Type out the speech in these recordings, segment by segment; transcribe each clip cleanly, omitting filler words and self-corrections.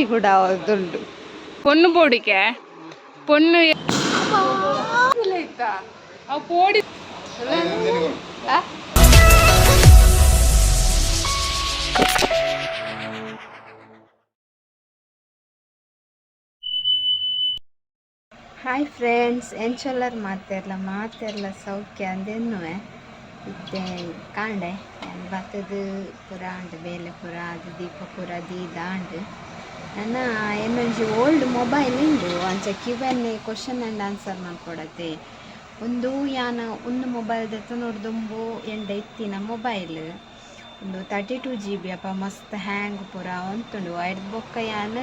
కూడా అవుతుండు పొన్ను పొడికే పొన్ను పోడి hi friends ಎಂಚೊಲ್ಲರ್ ಮಾತೆರ್ಲ ಸೌಖ್ಯ ಅಂದೇನುವೆ ಇತ್ತೆ ಕಾಂಡೆ ಬತ್ತದು ಪುರ ಅಂಡು ಬೇಲೆ ಪುರ ಅದು ದೀಪ ಪುರ ದೀದಾಂಡು ನನ್ನ ಏನೊಂಜಿ ಓಲ್ಡ್ ಮೊಬೈಲ್ ಉಂಡು ಅಂಚ ಕಿವನ್ನೇ ಕ್ವಶನ್ ಆ್ಯಂಡ್ ಆನ್ಸರ್ ಮಾಡ್ಕೊಡತ್ತೆ ಒಂದು ಮೊಬೈಲ್ ದೆತ್ತ ನೋಡ್ದುಂಬು ಎಂಡ ಇತ್ತಿನ ಮೊಬೈಲ್ ಒಂದು 32 GB ಅಪ್ಪ ಮಸ್ತ್ ಹ್ಯಾಂಗ್ ಪೂರ ಉಂಟುಂಡು ಐಡ್ ಬೊಕ್ಕ ಯಾನ್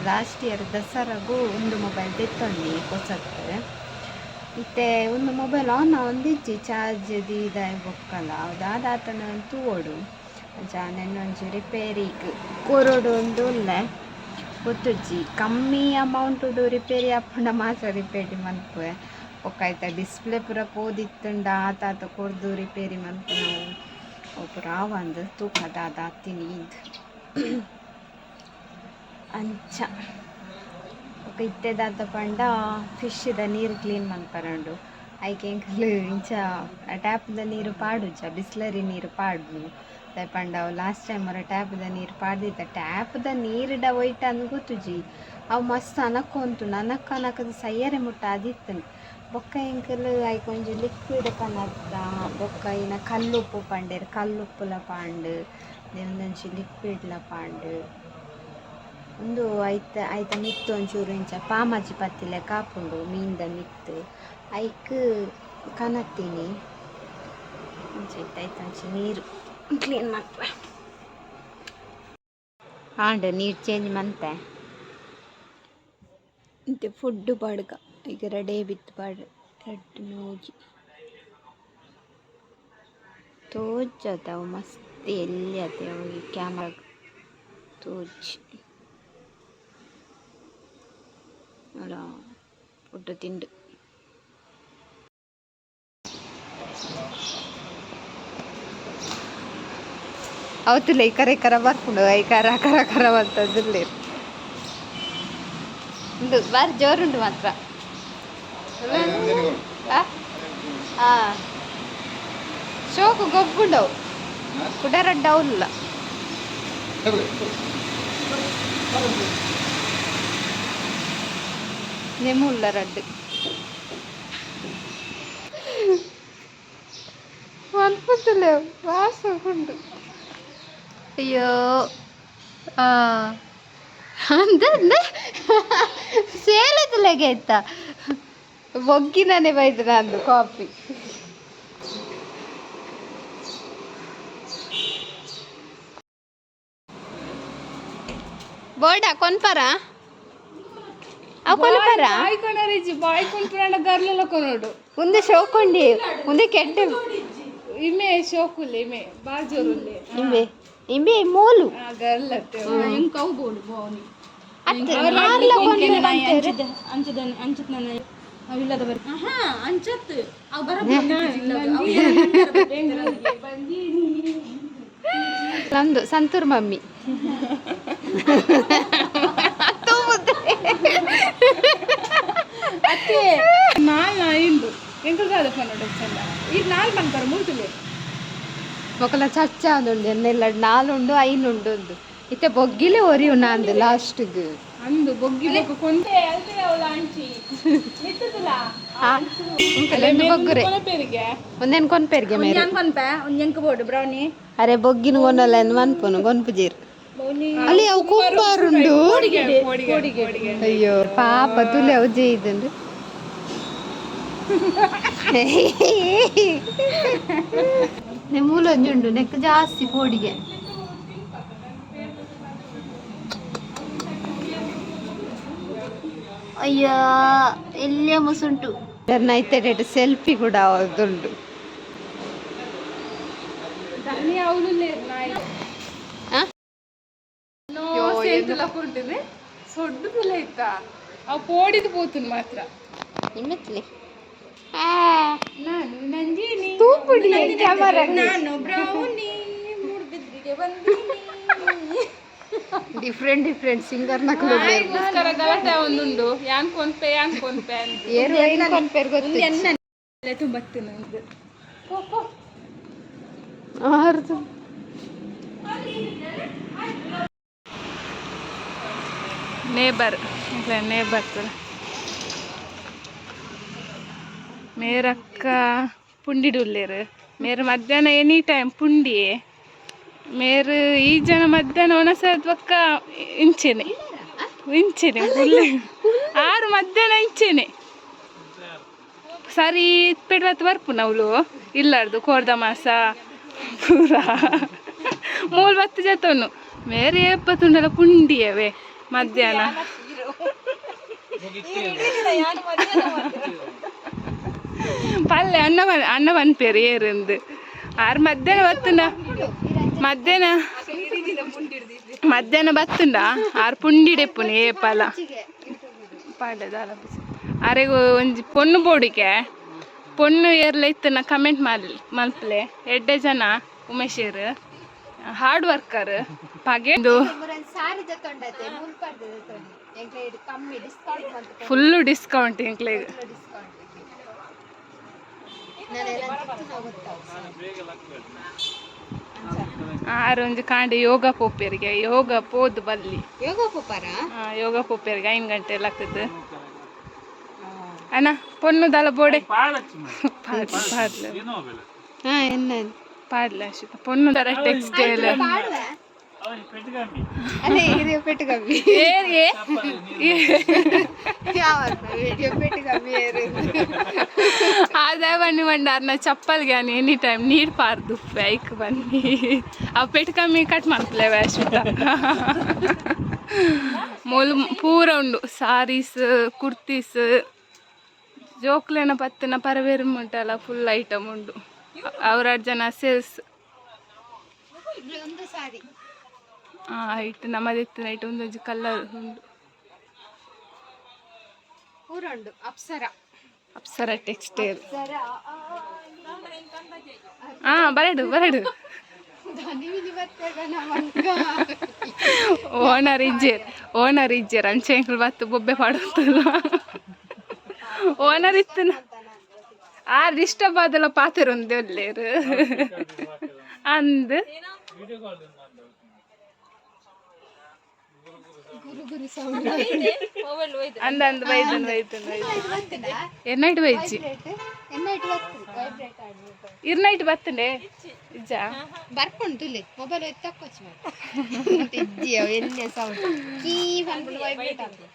ಲಾಸ್ಟ್ ಇಯರ್ ದಸರಾಗೂ ಒಂದು ಮೊಬೈಲ್ ತೆತ್ತೊಂಡಿ ಹೊಸತ್ತು ಇತ್ತೆ ಒಂದು ಮೊಬೈಲ್ ಆನ್ ಒಂದಿಜ್ಜಿ ಚಾರ್ಜ್ ದೀದಾಯ್ ಬೊಕ್ಕಲ್ಲ ಅದಾದಾತನ ತೂವೋಡು ನೆನ್ನೊಂಜಿ ರಿಪೇರಿಗೆ ಕೊರೋಡು ಒಂದು ಉಲ್ಲೆ ಗೊತ್ತುಜ್ಜಿ ಕಮ್ಮಿ ಅಮೌಂಟುಡು ರಿಪೇರಿ ಆಪುಂಡ ಮಾತ್ರ ರಿಪೇರಿ ಮನ್ಪುವೆ ಒಕ್ಕಾಯ್ತ ಡಿಸ್ಪ್ಲೇ ಪೂರ ಪೋದಿತ್ತುಂಡ ಆತಾತ ಕೊರ್ದು ರಿಪೇರಿ ಮನ್ಪು ನಾವು ಪೂರ ಆವಂದು ತೂಕದ ಅದಾತಿನಿ ಇದು ಅಂಚ ಒಕ್ಕ ಇತ್ತೆದಾತ ಪಂಡ ಫಿಶ್ದ ನೀರು ಕ್ಲೀನ್ ಮನ್ಪರಂಡು ಐಕೆ ಎಂಕಲು ಇಂಚ ಟ್ಯಾಪ್ದ ನೀರು ಪಾಡುಜ ಬಿಸ್ಲರಿ ನೀರು ಪಾಡು ಪಂಡ ಅವು ಲಾಸ್ಟ್ ಟೈಮ್ ಅವರ ಟ್ಯಾಪ್ದ ನೀರು ಪಾಡ್ದಿತ್ತ ಟ್ಯಾಪ್ದ ನೀರುಡ ಒಯ್ಟ ಅಂದ್ ಗೊತ್ತುಜಿ ಅವು ಮಸ್ತ್ ಅನಕ್ಕದು ಸಯ್ಯರೆ ಮುಟ್ಟ ಅದಿತ್ತನು ಬೊಕ್ಕ ಎಂಕಲು ಐಕೊಂಜಿ ಲಿಕ್ವಿಡ್ ಕನತ್ತ ಬೊಕ್ಕ ಇನ ಕಲ್ಲುಪ್ಪು ಪಂಡೇರು ಕಲ್ಲುಪ್ಪುಲ ಪಾಂಡು ಒಂದೊಂಜಿ ಲಿಕ್ವಿಡ್ಲ ಪಾಂಡು ಒಂದು ಐತ ಮಿತ್ತು ಒಂಚೂರು ಇಂಚ ಪಾಮಜ್ಜಿ ಪತ್ತಿಲೆ ಕಾಪುಂಡು ಮೀನ್ದ ಮಿತ್ತು ಐಕ್ ಕನತ್ತೀನಿ ಐತಂಚಿ ನೀರು ಕ್ಲೀನ್ ಮಾಡ್ತೆ ಆಂಡ ನೀರು ಚೇಂಜ್ ಮಂತೆ ಇಂತೆ ಫುಡ್ ಬಡ್ಗ ಈಗ ರೆಡೇ ಬಿತ್ತು ಬಡ್ ರೆಡ್ ನೋಜಿ ತೋಜತಾವು ಮಸ್ತ್ ಎಲ್ಲಿ ಆತೆ ಅವು ಕ್ಯಾಮ್ರಾ ತೋಜಿ ಅಲ್ಲ ಫುಡ್ ತಿಂಡು ಅವತ್ತಿಲ್ಲ ಈ ಕರ ಬರ್ಕೊಂಡು ಈ ಕರ ಅಂತದಿಲ್ಲ ಉಂಡು ಬಾರಿ ಜೋರುಂಡು ಮಾತ್ರ ಶೋಕು ಗೊಬ್ಬುಂಡವು ಕುಡರಡ್ಡ ಅವಲ್ಲ ನೆಮ್ಮುಲ್ಲ ರಡ್ಡು ಅನ್ಪುತ್ತಲೇ ವಾಸಗುಂಡು ಅಯ್ಯೋ ಅಂದೆ ಸೇಲದಲೆಗೆ ಆಯ್ತ ಒಗ್ಗಿನೇ ಬೈದು ನಂದು ಕಾಫಿ ಬೋರ್ಡ ಕೊನ್ಪರ ಮುಂದೆ ಶೋಕೊಂಡಿ ಮುಂದೆ ಕೆಟ್ಟ ಇಮೆ ಶೋಕುಲೆ ಇಮೆ ಬಾಜೋರುಲೆ ಇಮೆ ಇಮೆ ಮೋಲು ಗರ್ಲತ್ತೆ ಎಂಕೌ ಬೋಡು ಬೋನಿ ಅಲ್ಲ ಕೊನ್ನೆ ಅಂಚದ ಅಂಚದ ನನ್ನ ಅವಿಲ್ಲದ ಬರ ಅಂಚತ್ ಅವ ಬರ ನಂದು ಸಂತೂರ್ ಮಮ್ಮಿ ಅತ್ತೆ ನಾಲ್ಕು ಎಂಕಲ್ ಕಾದ ಪನ್ನೋಡು ಚಂದ ಈ ನಾಲ್ಕು ಮನ್ಕರ ಮುಳ್ತುಲೆ ಮೊಕಲ ಚರ್ಚ ಒಂದುಂಡು ಎನ್ನೆಲ್ಲ ನಾಲುಂಡು ಐನುಂಡು ಒಂದು ಇತ್ತೆ ಬೊಗ್ಗಿಲೆ ಒರಿಯು ನಾಂದು ಲಾಸ್ಟ್ಗೆ ಅಂದು ಬೊಗ್ಗಿಲೆ ಕೊಂಡೆ ಅಲ್ತೆ ಅವಳ ಅಂಚಿ ನಿತ್ತುದಿಲ್ಲ ಒಂದು ಬೊಗ್ಗುರೆ ಒಂದೇನು ಕೊನ್ಪೇರಿಗೆ ಮೇರೆ ಕೊನ್ಪೆ ಒಂದು ಎಂಕ ಬೋಡು ಬ್ರೌನಿ ಅರೆ ಬೊಗ್ಗಿನ ಗೊಂಡಲ್ಲ ಎಂದು ಮನ್ಪುನು ಗೊಂಪುಜೀರು ಅಲ್ಲಿ ಅವು ಕುಂಬಾರುಂಡು ಅಯ್ಯೋ ಪಾಪ ತುಲೆ ಅವು ಜೈದುಂಡು ಮೂಲೊಂಜುಂಡು ನೆಕ್ ಜಾಸ್ತಿ ಪೋಡಿಗೆ ಅಯ್ಯ ಎಲ್ಲೇ ಮುಸುಂಟು ನೈತೆ ಸೆಲ್ಫಿ ಕೂಡ ಅವದುಂಡು ಸೊಡ್ಡು ತುಲ ಇತ್ತ ಅವು ಪೋಡಿದು ಪೋತುನು ಮಾತ್ರ ನಿಮ್ಮೆತ್ತಲಿ ನಾನು ನಂಜಿನಿ ತೂಪುಡಿ ಕ್ಯಾಮರಾ ನಾನು ಬ್ರೌನಿ ಮೂಡ್ಬಿದ್ರಿಗೆ ಬಂದೀನಿ ಡಿಫ್ರೆಂಟ್ ಡಿಫ್ರೆಂಟ್ ಸಿಂಗರ್ ನಕಲು ಗೋಸ್ಕರ ಗಲಾಟೆ ಒಂದುಂಡು ಯಾನ್ ಕೊನ್ಪೆ ಅಂತ ಏರು ಏನ್ ಕೊನ್ಪೇರ್ ಗೊತ್ತು ಎನ್ನ ತುಂಬತ್ತು ನಂದು ಆರ್ದು ನೇಬರ್ ಮೇರಕ್ಕ ಪುಂಡಿಡುಲ್ಲೇರು ಮೇರು ಮಧ್ಯಾಹ್ನ ಎನಿ ಟೈಮ್ ಪುಂಡಿಯೇ ಮೇರು ಈ ಜನ ಮಧ್ಯಾಹ್ನ ಒಣಸದ್ವಕ್ಕ ಇಂಚೆನೆ ಫುಲ್ 6 ಮಧ್ಯಾಹ್ನ ಇಂಚೆನೆ ಸರಿ ಪೆಡ್ವತ್ತು ಬರ್ಪು ನಾವು ಇಲ್ಲಾರ್ದು ಕೋರ್ದ ಮಾಸ ಪೂರ ಮೂಲ್ ಬತ್ತು ಜತನು ಮೇರೆ ಎಪ್ಪತ್ತುಂಡಲ ಪುಂಡಿಯವೆ ಮಧ್ಯಾಹ್ನ ಪಲ್ಲೆ ಅನ್ನ ಬನ್ಪೇರು ಏರಂದು 6 ಮಧ್ಯಾಹ್ನ ಬತ್ತುಂಡ ಮಧ್ಯಾಹ್ನ ಬತ್ತುಂಡ 6 ಪುಂಡಿಡೆಪ್ಪುನಿ ಏಪಲ ಪಾಡ್ಯದ ಅರೆಗು ಒಂಜಿ ಪೊಣ್ಣು ಬೋಡಿಕೆ ಪೊಣ್ಣು ಏರ್ಲ ಇತ್ತನ ಕಮೆಂಟ್ ಮಲ್ಪಲೆ ಎಡ್ಡೆ ಜನ ಉಮೇಶೇರ್ ಹಾರ್ಡ್ ವರ್ಕರ್ ಪಾಗೆಂದು ಫುಲ್ಲು ಡಿಸ್ಕೌಂಟ್ ಎಂಕ್ಲೆಗ್ ಆರೊಂದು ಕಾಂಡೆ ಯೋಗ ಪೋಪೇರಿಗೆ ಯೋಗ ಪೋದು ಬಲ್ಲಿ ಯೋಗ ಪೋಪೇರಿಗೆ 5 ಗಂಟೆ ಎಲ್ಲ ಆಗ್ತದೆ ಅಣ್ಣ ಪೊಣ್ಣು ದಲ ಬೋಡೆ ಪಾಡ್ಲ ಅಶ್ವಿತ ಪೊಣ್ಣು ದರ ಟೆಕ್ಸ್ಟೈಲ್ ಆದಾಯ ಬನ್ನಿ ಮಂಡಾರ್ನ ಚಪ್ಪಲ್ಗೆ ಅನ್ ಎನಿ ಟೈಮ್ ನೀರು ಪಾರ್ದು ಬೈಕ್ ಬನ್ನಿ ಆ ಪೆಟ್ಟು ಕಮ್ಮಿ ಕಟ್ ಮಾಡ್ತಲೇವೆ ಅಶ್ವಿತ ಮೂಲ ಪೂರ ಉಂಡು ಸಾರೀಸ್ ಕುರ್ತೀಸ್ ಜೋಕ್ಲೆನ ಪತ್ತಿನ ಪರವೇರು ಉಂಟಲ್ಲ ಫುಲ್ ಐಟಮ್ ಉಂಡು ಅವ್ರ ಜನ ಸೇಲ್ಸ್ ಐಟ್ ನಮ್ಮದಿತ್ತು ನೈಟ್ ಒಂದೊಂದು ಕಲರ್ ಉಂಡು ಅಪ್ಸರ ಟೆಕ್ಸ್ಟೈಲ್ ಬರಡು ಓನರ್ ಇಜ್ಜೇರ್ ಅಂಚೆ ಅಂಕಲ್ ಬತ್ತು ಬೊಬ್ಬೆ ಪಾಡುತ್ತಲ್ಲ ಓನರ್ ಇತ್ತನ ಡಿಸ್ಟರ್ಬ್ ಆದಲ್ಲ ಪಾತೆರ್ ಒಂದೇ ಒಲ್ಲೇರು ಅಂದ್ ಅಂದ್ ವೈದನ್ ಎನ್ನೈಟ್ ವೈಜಿ ಇರ್ನೈಟ್ ಬತ್ತಂಡೆ ಇಜ್ಜ ಬರ್ಕೊಂಡು ಮೊಬೈಲ್ ತಕ್ಕೊಚ್ಚು ಇಜ್ಜಿಯ ಎಣ್ಣೆ ಸೌಂಡ್ ಕೀ ಬಂದ್ಬಿಟ್ಟು ವೈಬ್ರೇಟ್ ಆಗ್ತದೆ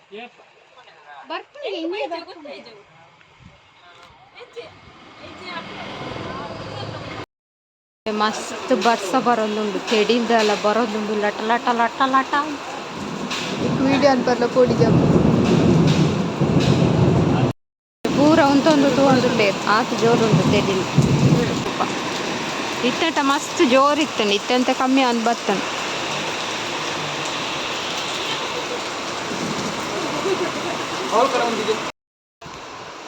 ಮಸ್ತ್ ಬರ್ಸ ಬರೋದುಂಡು ತೆಡಿಂದೆಲ್ಲ ಬರೋದುಂಡು ಲಟ ಲಟ ಲಟ ಲಟ ವಿಡಿಯೋ ಅನ್ಪರ್ಲ ಕೋಡಿ ಜಂಪ್ ಪೂರ ಉಂತೊಂದು ತಗೊಂಡು ಆತು ಜೋರುಂಡು ತೆಡಿಲ್ ಇತ್ತಟ ಮಸ್ತ್ ಜೋರಿತ್ತನು ಇತ್ತಂತ ಕಮ್ಮಿ ಅಂದ್ ಬರ್ತನು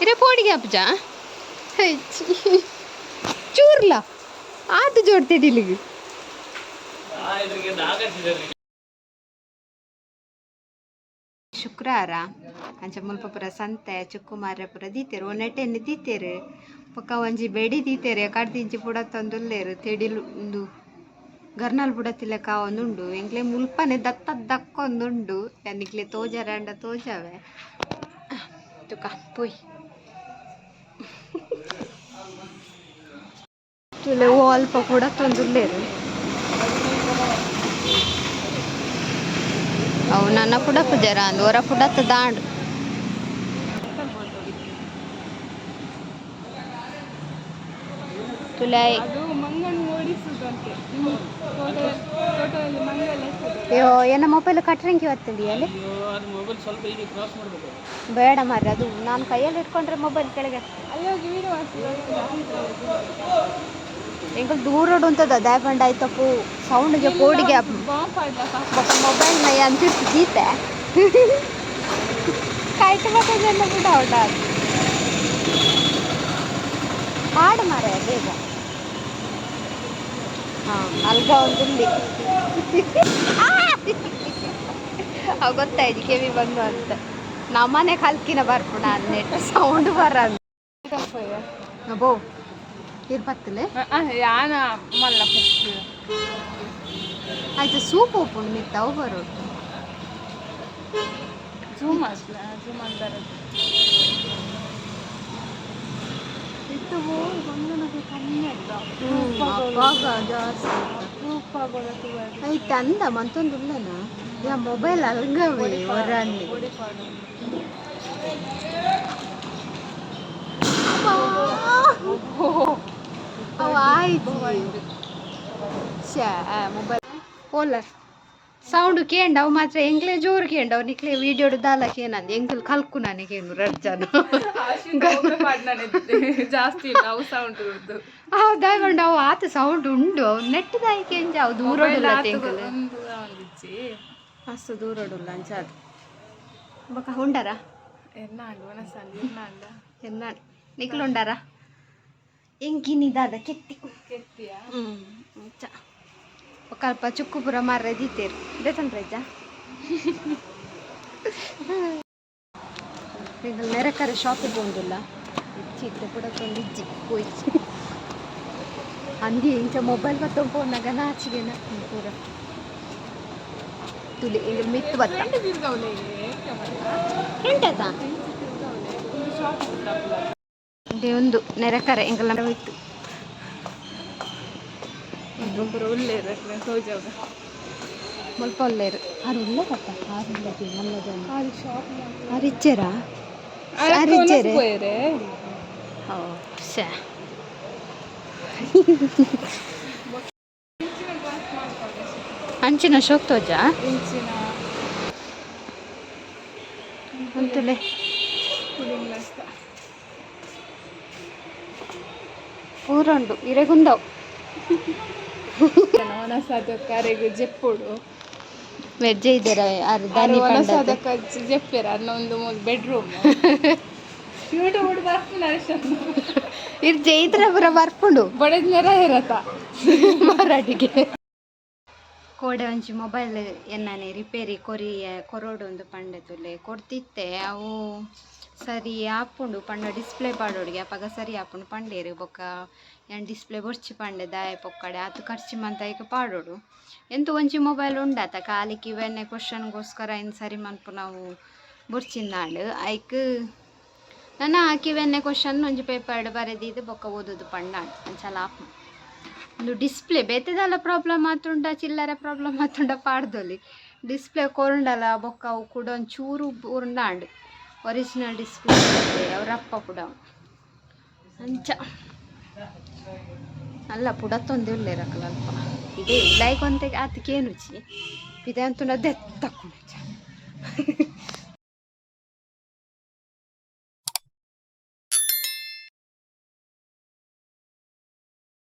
ಇರೇ ಪೋಡಿಗೆ ಅಪ್ಪಜ ಚೂರ್ಲ ಆತು ಜೋಡ್ ತೆಡಿಲಿಗೆ ಶುಕ್ರವಾರ ಅಂಚ ಮುಲ್ಪ ಪುರ ಸಂತೆ ಚುಕ್ಕುಮಾರ ಪುರ ದೀತೇರು ನೆಟ್ಟೆನ್ನು ದೀತೇರು ಪಕ್ಕ ಒಂಜಿ ಬೆಡಿ ದೀತೇರೆ ಕಡ್ದಿಂಚಿ ಪುಡ ತಂದುಲ್ಲೇರು ತೆಡಿಲು ಒಂದು ಗರ್ನಲ್ ಬುಡತಿಲ್ಲ ಕಾವೊಂದುಂಡು ಎಂಕ್ಲೆ ಮುಲ್ಪನೆ ದಕ್ಕೊಂದುಂಡು ಎನ್ನಿಕ್ಲೆ ತೋಜಾರಂಡ ತೋಜಾವೆ ತುಕ ಪೋಯ್ ತುಲೆ ಅಲ್ಪ ಕೂಡ ತಂದುಲ್ಲೇರು ಅವು ನನ್ನ ಪುಡ ಪುಜಾರ ಅಂದು ಹೊರ ಪುಡತ್ತ ದಾಂಡು ತುಲೆ ಅಯ್ಯೋ ಏನ ಮೊಬೈಲ್ ಕಟ್ರಂಕಿ ಬರ್ತದೆ ಅಲ್ಲಿ ಬೇಡ ಮಾರ್ರೆ ಅದು ನಾನು ಕೈಯಲ್ಲಿ ಇಟ್ಕೊಂಡ್ರೆ ಮೊಬೈಲ್ ಕೆಳಗೆ ಎಂಕಲ್ ದೂರೋಡು ಉಂಟದ ದಾಯಪಂಡ ಆಯ್ತಪ್ಪು ಸೌಂಡ್ಗೆ ಪೋಡಿಗೆ ಮೊಬೈಲ್ ನೈ ಅಂತಿರ್ತು ಗೀತೆ ಕೈಟ್ ಮಕ್ಕಳ ಬಿಡ ಔಟ ಹಾಡು ಮಾರ ಬೇಗ ಅಲ್ಗ ಒಂದು ಅವು ಗೊತ್ತಾಯ್ತು ಕೆವಿ ಬಂದು ಅಂತ ನಮ್ಮನೆ ಕಲ್ಕಿನ ಬರ್ಪುಣ ನೆಟ್ ಸೌಂಡ್ ಬರ ಬೋ ಇರ್ಬತ್ತಲೆ ಯಾನ ಮಲ್ಲ ಆಯ್ತು ಸೂಪ್ ಓಪನ್ ಮಿತ್ತಾವು ಬರೋದು ಜೂಮ್ ಅಂತಾರೆ ಇಟ್ಟು ಒಂದು ನಮಗೆ ಕಮ್ಮಿ ಆಯ್ತಾ ಜಾಸ್ತಿ ಸೂಪ್ ಆಗೋದಕ್ಕೆ ಆಯ್ತು ಅಂದ ಮಂತೊಂದು ಉಳ್ಳನ ಯಾ ಮೊಬೈಲ್ ಅಲ್ಗವೇ ಹೊರನ್ನಿ ಆಯ್ತು ಮೊಬೈಲ್ ಓಲರ್ ಸೌಂಡ್ ಕೇಂಡವು ಮಾತ್ರ ಎಂಗ್ಲೇ ಜೋರು ಕೇಂಡವು ನಿಕ್ಲೆ ವೀಡಿಯೋಡು ದಾಲಕ್ಕೆ ಏನಂದ ಎಂಗ್ಲ್ ಕಲ್ಕು ನನಗೇನು ರಜ್ಜನು ಜಾಸ್ತಿ ಇಲ್ಲ ಅವು ಸೌಂಡ್ ಇರುದು ಹೌದಾಗೊಂಡು ಅವು ಆತ ಸೌಂಡ್ ಉಂಡು ಅವು ನೆಟ್ ದಾಯ್ಕೆ ಎಂಜ ಅವು ದೂರೋಡುಲ್ಲ ತೆಂಕಲು ಮಸ್ತ್ ದೂರೋಡುಲ್ಲ ಅಂಚಾದು ಬೊಕ ಉಂಡರ ಎನ್ನಾಂಡು ಒಣಸಂಡು ಎನ್ನಾಂಡು ನಿಕ್ಲು ಉಂಡರ ಎಂಗಿನಿದಾದ ಕೆತ್ತಿ ಕೆತ್ತಿಯ ಅಂಚ ಒಕ್ಕಲ್ಪ ಚುಕ್ಕು ಪುರ ಮಾರ್ರೆ ದೀತೇರು ಬೇತಂಡ್ರಜ್ಜ ಈಗ ನೆರೆಕರ ಶಾಪಿಗೆ ಬಂದಿಲ್ಲ ಇಚ್ಚಿತ್ತೆ ಪುಡಕ್ಕೊಂದು ಇಜ್ಜಿ ಹೋಯ್ತು ಅಂದಿ ಇಂಚ ಮೊಬೈಲ್ ಬತ್ತ ಫೋನ್ನಾಗ ನಾಚಿಗೆನ ಪೂರ ತುಲಿ ಈಗ ಮಿತ್ತು ಬತ್ತ ಎಂಟದ ಅದೇ ಒಂದು ನೆರೆಕರ ಎಂಗೆಲ್ಲ ಹೋಯ್ತು ಒಬ್ಬರು ಒಳ್ಳೆ ಸೋಜಾಗ ಮುಲ್ಪ ಒಳ್ಳೆಯರು ಆರು ಉಳ್ಳ ಕತ್ತ ಆರು ಉಳ್ಳತಿ ನಲ್ಲ ಜನ ಆರು ಇಚ್ಚರ ಆರು ಇಚ್ಚರೆ ಓ ಶ್ಯಾ ಅಂಚಿನ ಶೋಕ್ತೋಜ ಅಂತಲೇ ಊರುಂಡು ಇರೆಗುಂದವು ಒಣಸಾದಕ್ಕರೆಗೂ ಜೆಪ್ಪುಡು ವೆಜ್ಜೆ ಇದ್ದಾರೆ ಅದು ದಾನಿ ಒಣಸಾದಕ್ಕ ಜೆಪ್ಪೆರ ಅನ್ನೊಂದು ಬೆಡ್ರೂಮ್ ಯೂಟ್ಯೂಬ್ ಬರ್ತೀನಿ ಇರ್ಜೆ ಇದ್ರ ಪುರ ಬರ್ಪುಂಡು ಬಡದ ನೆರ ಇರತ್ತ ಮರಾಠಿಗೆ ಕೋಡೆ ಒಂಚಿ ಮೊಬೈಲ್ ಎನ್ನನೆ ರಿಪೇರಿ ಕೊರೋಡು ಒಂದು ಪಂಡೆ ತುಲೆ ಕೊಡ್ತಿತ್ತೆ ಅವು ಸರಿ ಆಪುಂಡು ಪಂಡ ಡಿಸ್ಪ್ಲೇ ಪಾಡೋಡಿಗೆ ಅಪ್ಪಾಗ ಸರಿ ಆಪುಂಡು ಪಂಡೇರು ಬೊಕ್ಕ ಏನು ಡಿಸ್ಪ್ಲೇ ಬೊರ್ಚಿ ಪಂಡೆ ದಾಯ ಪೊಕ್ಕಡೆ ಅದು ಖರ್ಚು ಮಂತ ಈಗ ಪಾಡೋಡು ಎಂತ ಒಂಚಿ ಮೊಬೈಲ್ ಉಂಡಾತ ಕಾಲಿಕ್ಕೆ ಇವೆನ್ನೆ ಕ್ವಶನ್ಗೋಸ್ಕರ ಇನ್ನು ಸರಿ ಮನ್ಪು ನಾವು ಬೊರ್ಚಿಂದಾಂಡು ಐಕ್ ನಾನು ಹಾಕಿವೆನ್ನೆ ಕ್ವಶನ್ ಒಂಜಿ ಪೇಪರ್ಡ್ ಬರೆದಿದ್ದು ಬೊಕ್ಕ ಓದೋದು ಪಂಡಾಂಡು ಅಂಚಲ ಆಪು ಒಂದು ಡಿಸ್ಪ್ಲೇ ಬೇತೆದಲ್ಲ ಪ್ರಾಬ್ಲಮ್ ಆತುಂಡ ಚಿಲ್ಲರೆ ಪ್ರಾಬ್ಲಮ್ ಆತುಂಡ ಪಾಡ್ದೊಲಿ ಡಿಸ್ಪ್ಲೇ ಕೊರುಂಡಲ ಬೊಕ್ಕ ಅವು ಕೂಡ ಒಂಚೂರು ಉರುಂಡಾಂಡು ಒರಿಜಿನಲ್ ಡಿಸ್ಪ್ಲೇ ಅವರಪ್ಪ ಪುಡ ಅಂಚ ಅಲ್ಲ ಪುಡತ್ತೊಂದು ಉಳ್ಳೇರಕಲ್ಲ ಅಲ್ಪ ಇದೇ ಲೈಕ್ ಒಂತೆ ಆತಕ್ಕೇನುಚಿ ಇದೇ ಅಂತುಂಡ ದೆತ್ತಕ್ಕುಂಡ